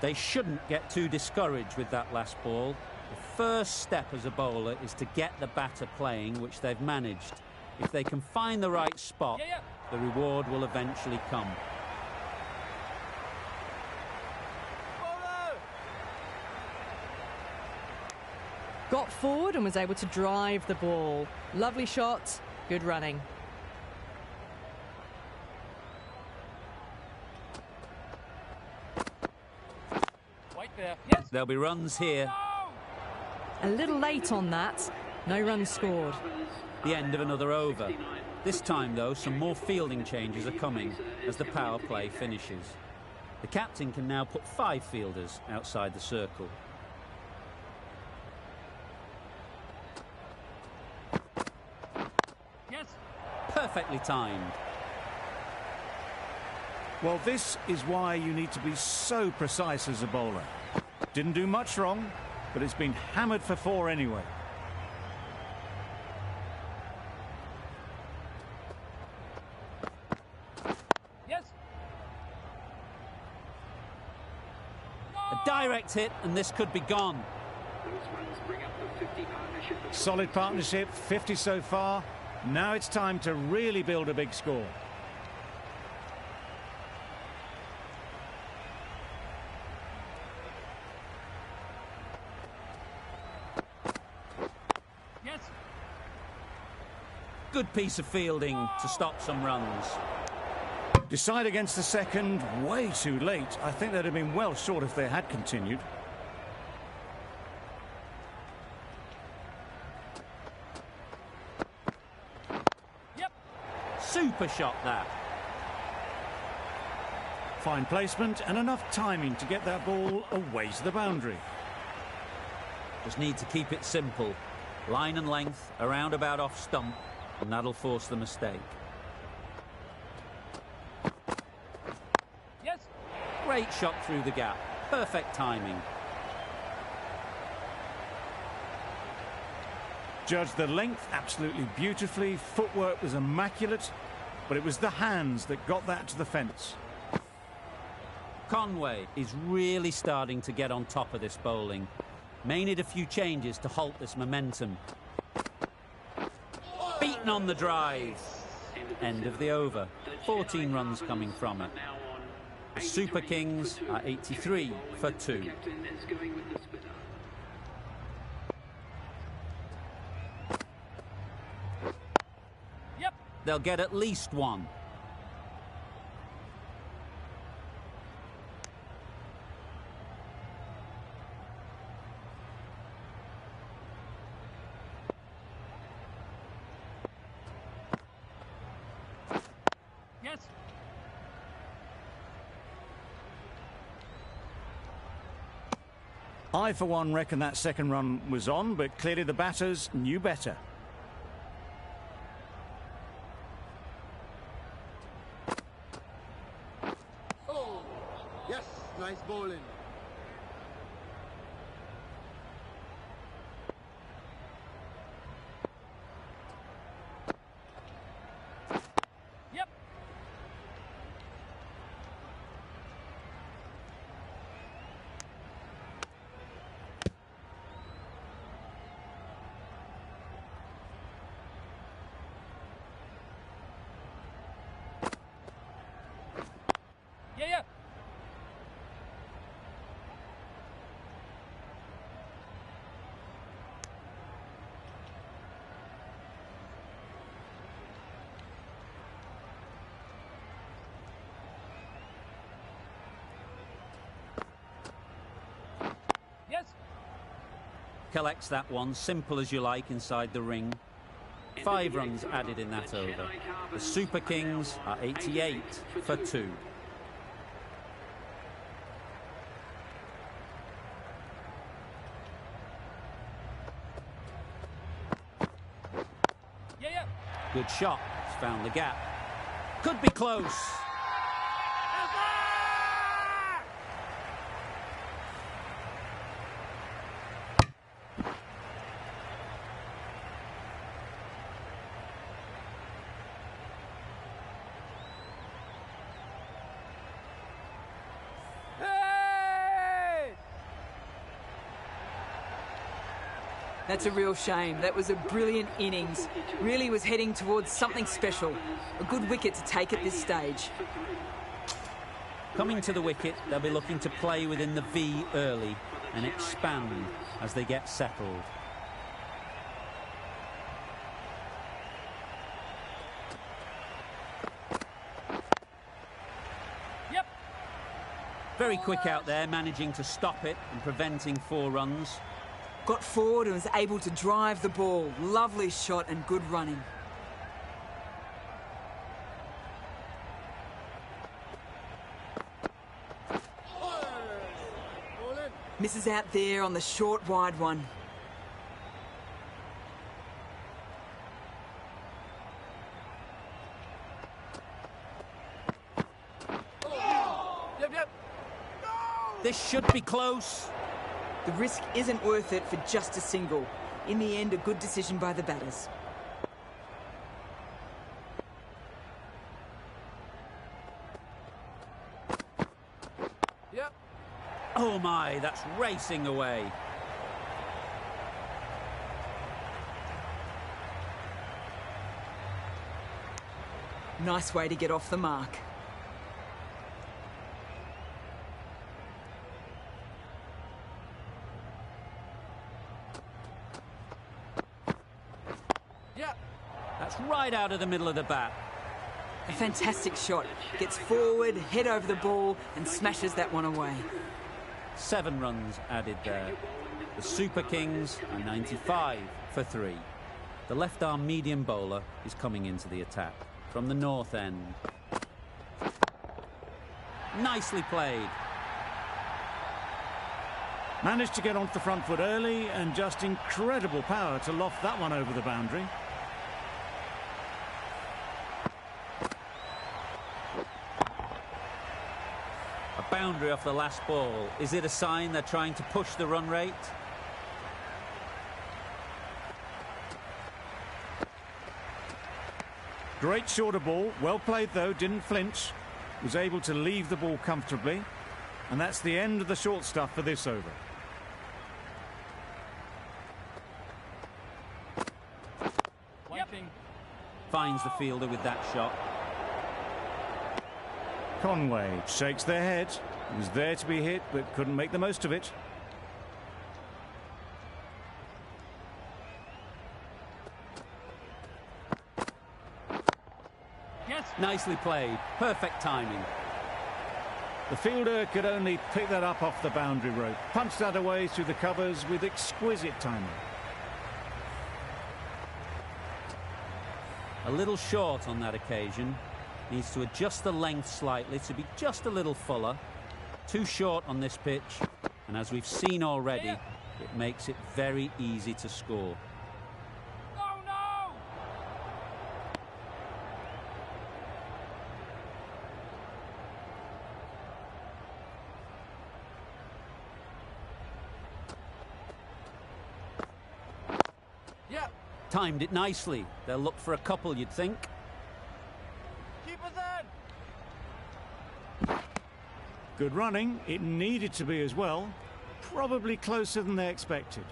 They shouldn't get too discouraged with that last ball. The first step as a bowler is to get the batter playing, which they've managed. If they can find the right spot, Yeah. the reward will eventually come. Got forward and was able to drive the ball. Lovely shot, good running. fair. Yes. There'll be runs here. A little late on that. No runs scored. The end of another over. This time, though, some more fielding changes are coming as the power play finishes. The captain can now put 5 fielders outside the circle. Yes. Perfectly timed. Well, this is why you need to be so precise as a bowler. Didn't do much wrong, but it's been hammered for 4 anyway. Yes. A direct hit, and this could be gone. Those runs bring up the 50 partnership. Solid partnership, 50 so far. Now it's time to really build a big score. Yes. Good piece of fielding to stop some runs. Decide against the second, way too late. I think they'd have been well short if they had continued. Yep. Super shot that. Fine placement and enough timing to get that ball away to the boundary. Just need to keep it simple. Line and length, around about off stump, and that'll force the mistake. Yes. Great shot through the gap. Perfect timing. Judged the length absolutely beautifully. Footwork was immaculate, but it was the hands that got that to the fence. Conway is really starting to get on top of this bowling. May need a few changes to halt this momentum. Beaten on the drive. End of the over. 14 runs coming from it. The Super Kings are 83 for 2. Captain is going with the spinner. Yep. They'll get at least 1. Yes. I, for one, reckon that second run was on, but clearly the batters knew better. Oh, yes, nice bowling. Yep. Yeah, yeah. Yes. Collects that one, simple as you like, inside the ring. 5 runs added in that over. The Super Kings are 88 for 2. Yeah, yeah. Good shot. He's found the gap. Could be close. Hey! That's a real shame. That was a brilliant innings. Really was heading towards something special. A good wicket to take at this stage. Coming to the wicket, they'll be looking to play within the V early and expand as they get settled. Yep. Very quick out there, managing to stop it and preventing 4 runs. Got forward and was able to drive the ball. Lovely shot and good running. Misses out there on the short, wide one. This should be close. The risk isn't worth it for just a single. In the end, a good decision by the batters. Yep. Oh my, that's racing away. Nice way to get off the mark. Yep. That's right out of the middle of the bat. A fantastic shot. Gets forward, head over the ball and smashes that one away. 7 runs added there. The Super Kings are 95 for 3. The left-arm medium bowler is coming into the attack from the north end. Nicely played. Managed to get onto the front foot early and just incredible power to loft that one over the boundary. A boundary off the last ball. Is it a sign they're trying to push the run rate? Great shorter ball, well played though, didn't flinch, was able to leave the ball comfortably, and that's the end of the short stuff for this over. Wiping. Finds the fielder with that shot. Conway shakes their head, was there to be hit but couldn't make the most of it. Yes. Nicely played. Perfect timing. The fielder could only pick that up off the boundary rope, punched that away through the covers with exquisite timing. A little short on that occasion. Needs to adjust the length slightly to be just a little fuller. Too short on this pitch, and as we've seen already, it makes it very easy to score. Oh no! Yep. Timed it nicely. They'll look for a couple, you'd think. Keep us in. Good running, it needed to be as well. Probably closer than they expected.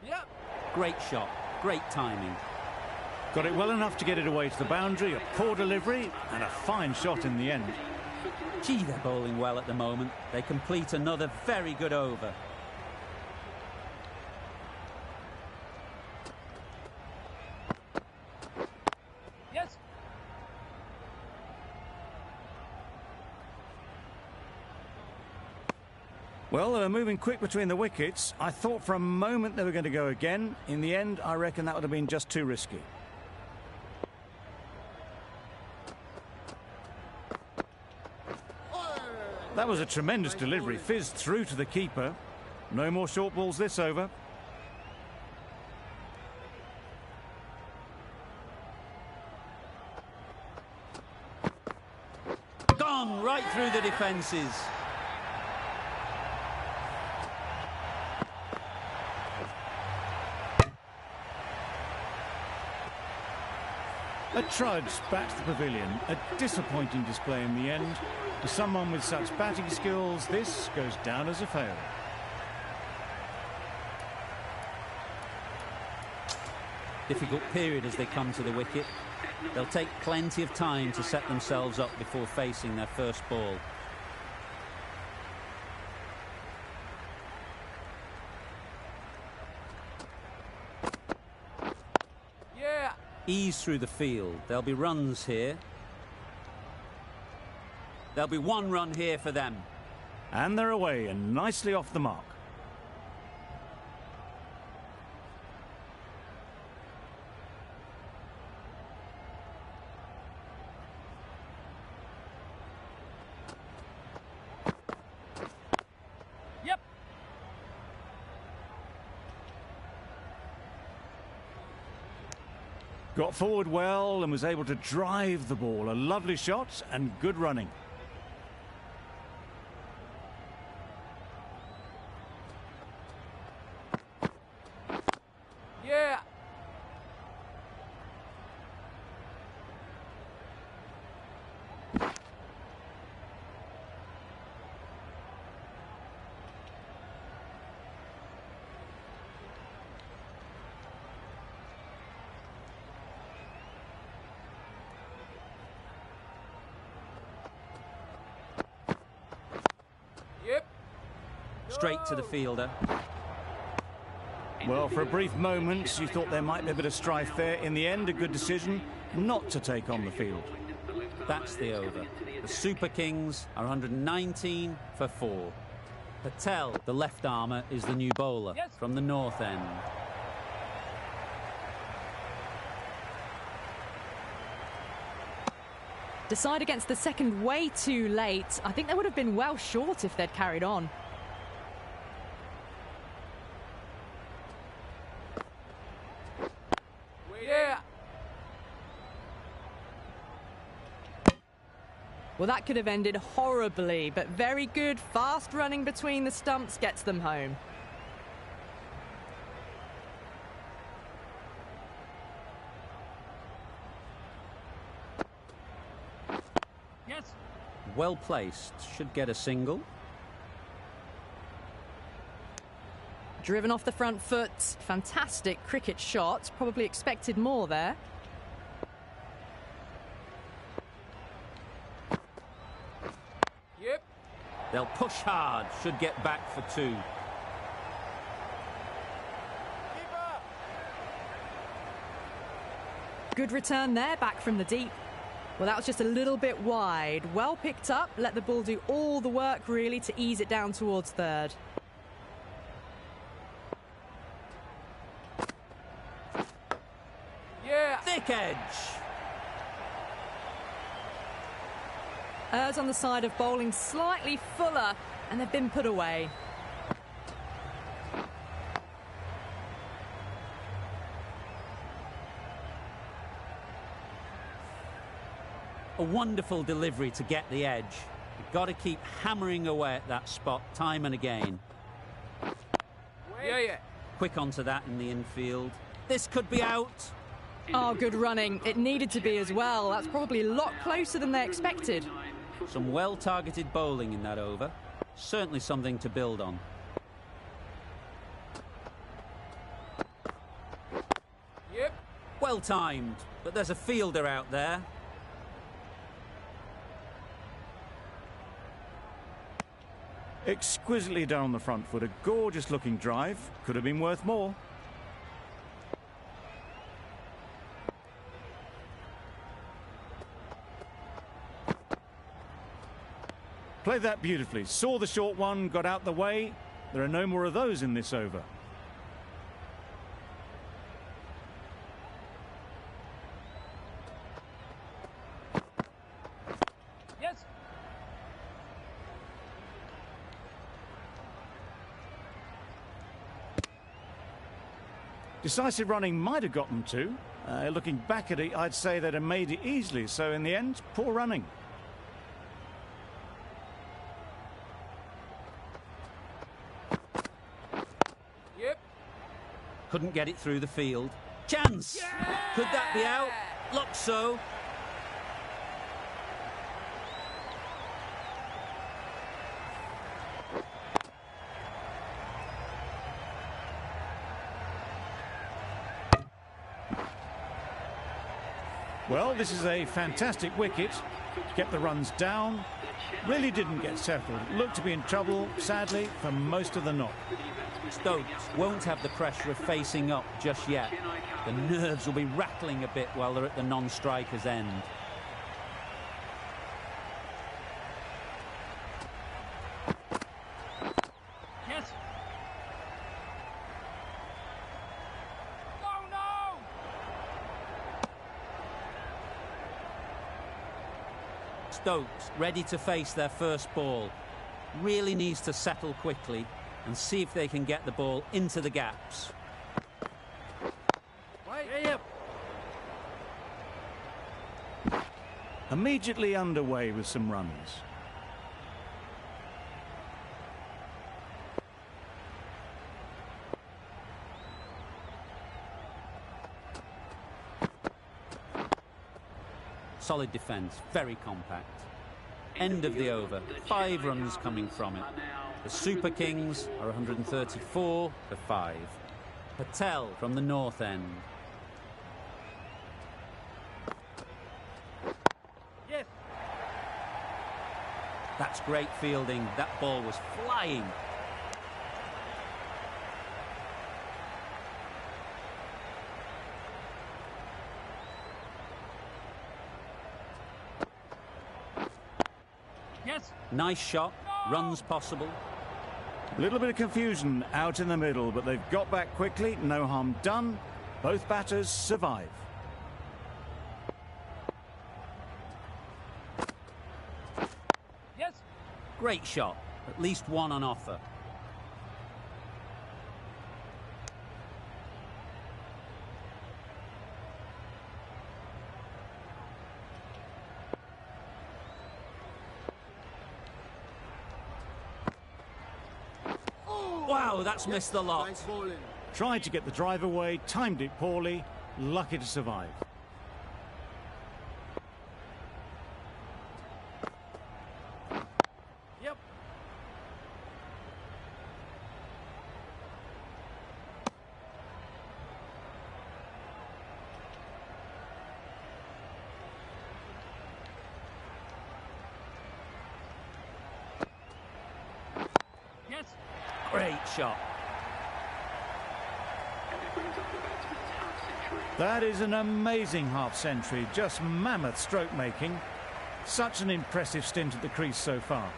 Yep. Great shot. Great timing. Got it well enough to get it away to the boundary, a poor delivery and a fine shot in the end. Gee, they're bowling well at the moment. They complete another very good over. Yes. Well, they were moving quick between the wickets. I thought for a moment they were going to go again. In the end, I reckon that would have been just too risky. That was a tremendous delivery, fizzed through to the keeper. No more short balls this over. Gone right through the defences. A trudge back to the pavilion. A disappointing display in the end. For someone with such batting skills, this goes down as a fail. Difficult period as they come to the wicket. They'll take plenty of time to set themselves up before facing their first ball. Yeah. ease through the field. There'll be runs here. There'll be one run here for them. And they're away and nicely off the mark. Yep. Got forward well and was able to drive the ball. A lovely shot and good running. Yeah. Yep. Straight to the fielder. Well, for a brief moment, you thought there might be a bit of strife there. In the end, a good decision not to take on the field. That's the over. The Super Kings are 119 for 4. Patel, the left armour, is the new bowler from the north end. Decide against the second way too late. I think they would have been well short if they'd carried on. Yeah. Well, that could have ended horribly, but very good. Fast running between the stumps gets them home. Yes. Well placed, should get a single. Driven off the front foot. Fantastic cricket shot. Probably expected more there. Yep. They'll push hard, should get back for 2. Keeper. Good return there, back from the deep. Well, that was just a little bit wide. Well picked up, let the ball do all the work, really, to ease it down towards third. Yeah. Thick edge. Errs on the side of bowling slightly fuller, and they've been put away. A wonderful delivery to get the edge. You've got to keep hammering away at that spot time and again. Yeah. Quick onto that in the infield. This could be out. Oh, good running. It needed to be as well. That's probably a lot closer than they expected. Some well-targeted bowling in that over. Certainly something to build on. Yep. Well timed, but there's a fielder out there. Exquisitely done on the front foot. A gorgeous looking drive. Could have been worth more. Played that beautifully. Saw the short one, got out the way. There are no more of those in this over. Yes. Decisive running might have got them to. Looking back at it, I'd say they'd have made it easily. So in the end, poor running. Yep. Couldn't get it through the field. Chance! Could that be out? Looks so. Well, this is a fantastic wicket. Kept the runs down. Really didn't get settled. Looked to be in trouble, sadly, for most of the knock. Stokes won't have the pressure of facing up just yet. The nerves will be rattling a bit while they're at the non-striker's end. Yes. Oh, no! Stokes ready to face their first ball. Really needs to settle quickly and see if they can get the ball into the gaps. Yep. Immediately underway with some runs. Solid defence, very compact. End of the over, 5 runs coming from it. The Super Kings are 134 for 5. Patel from the north end. Yes. That's great fielding. That ball was flying. Yes. Nice shot, runs possible. A little bit of confusion out in the middle, but they've got back quickly. No harm done. Both batters survive. Yes. Great shot, at least one on offer. Wow, that's missed the lot. Nice bowling. Tried to get the drive away, timed it poorly, lucky to survive. Yep. Yes. Great shot. That is an amazing half-century, just mammoth stroke making. Such an impressive stint at the crease so far.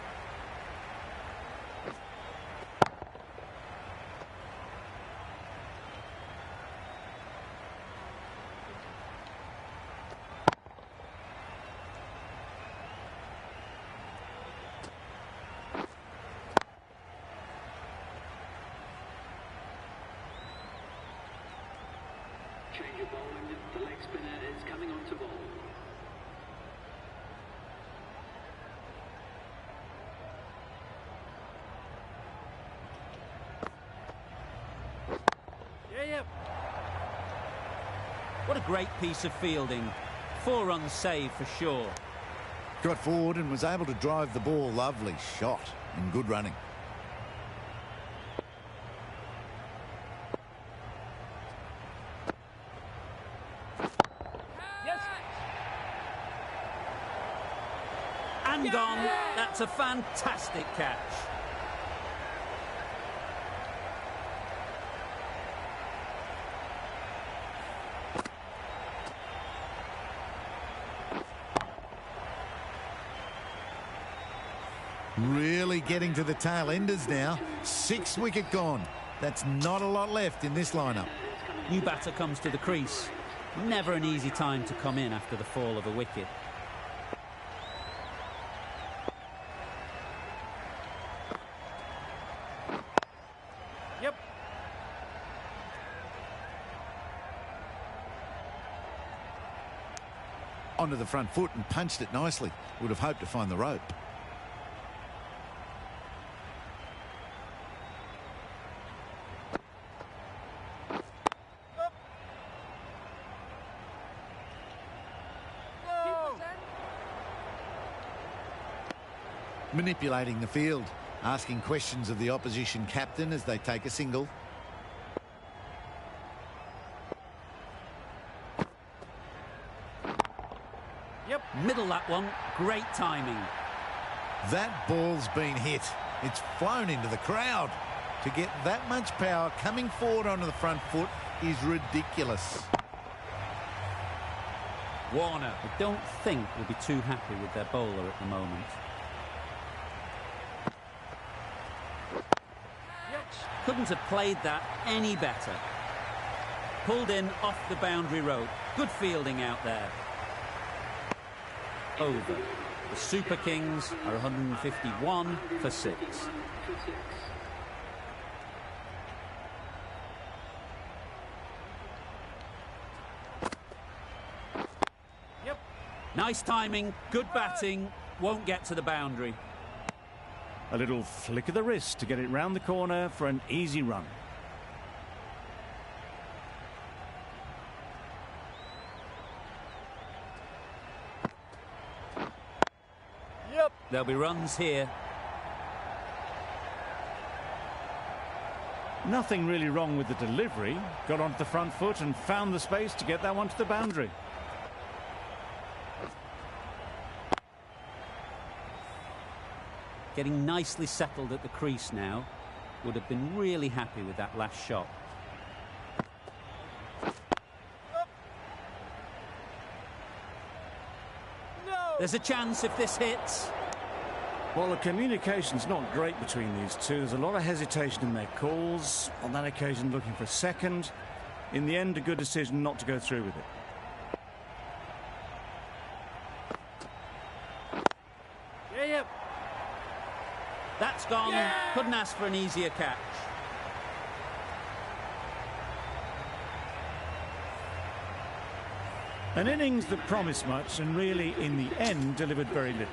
Change of bowling. The leg spinner is coming on to bowl. Yep. What a great piece of fielding. 4 runs saved for sure. Got forward and was able to drive the ball. Lovely shot and good running. Yes. And gone. That's a fantastic catch. Really getting to the tail enders now. 6 wicket gone. That's not a lot left in this lineup. New batter comes to the crease. Never an easy time to come in after the fall of a wicket. Yep. Onto the front foot and punched it nicely. Would have hoped to find the rope. Manipulating the field, asking questions of the opposition captain as they take a single. Yep. Middle that one. Great timing. That ball's been hit. It's flown into the crowd. To get that much power coming forward onto the front foot is ridiculous. Warner, I don't think will be too happy with their bowler at the moment. Couldn't have played that any better. Pulled in off the boundary rope. Good fielding out there. Over. The Super Kings are 151 for 6. Yep. Nice timing, good batting, won't get to the boundary. A little flick of the wrist to get it round the corner for an easy run. Yep. There'll be runs here. Nothing really wrong with the delivery. Got onto the front foot and found the space to get that one to the boundary. Getting nicely settled at the crease now. Would have been really happy with that last shot. No. There's a chance if this hits. Well, the communication's not great between these two. There's a lot of hesitation in their calls. On that occasion, looking for a second. In the end, a good decision not to go through with it. Yep. That's gone. Yeah! Couldn't ask for an easier catch. An innings that promised much and really, in the end, delivered very little.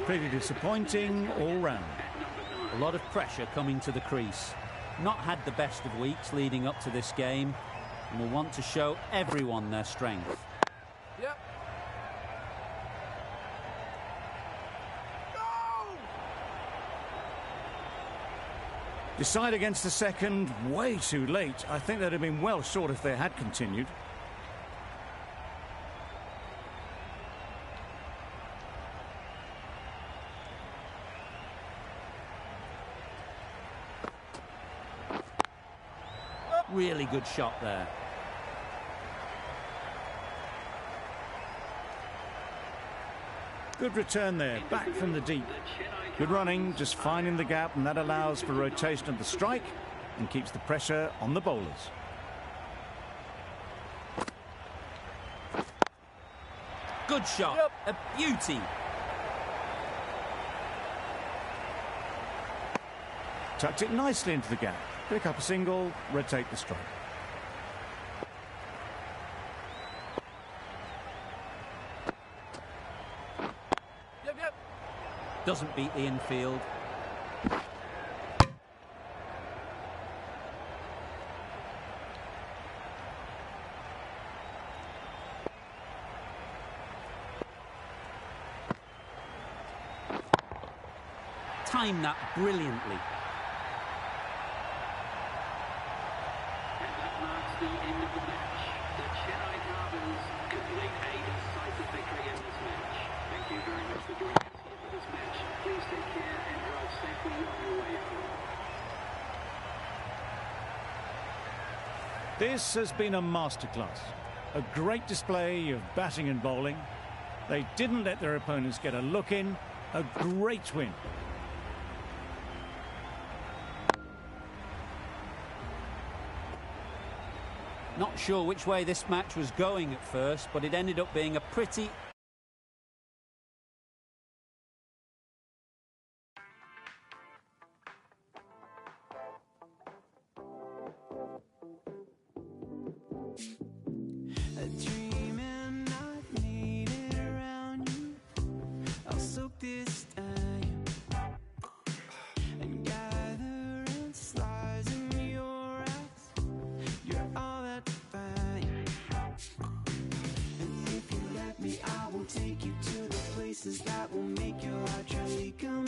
Pretty disappointing all round. A lot of pressure coming to the crease. Not had the best of weeks leading up to this game and will want to show everyone their strength. Yep. Decide against the second, way too late. I think they'd have been well short if they had continued. Really good shot there. Good return there, back from the deep. Good running, just finding the gap, and that allows for rotation of the strike and keeps the pressure on the bowlers. Good shot. Yep. A beauty. Tucked it nicely into the gap. Pick up a single, rotate the strike. Yep. Doesn't beat the infield. Timed that brilliantly. Marks the end of the match. The Chennai Carvers complete a decisive victory in this match. Thank you very much for joining us here for this match. Please take care and drive safely on your way home. This has been a masterclass. A great display of batting and bowling. They didn't let their opponents get a look in. A great win. Not sure which way this match was going at first, but it ended up being a pretty... Dreaming I made it around you. I'll soak this time and gather and slice in your eyes. You're all that fine. And if you let me, I will take you to the places that will make your heart truly come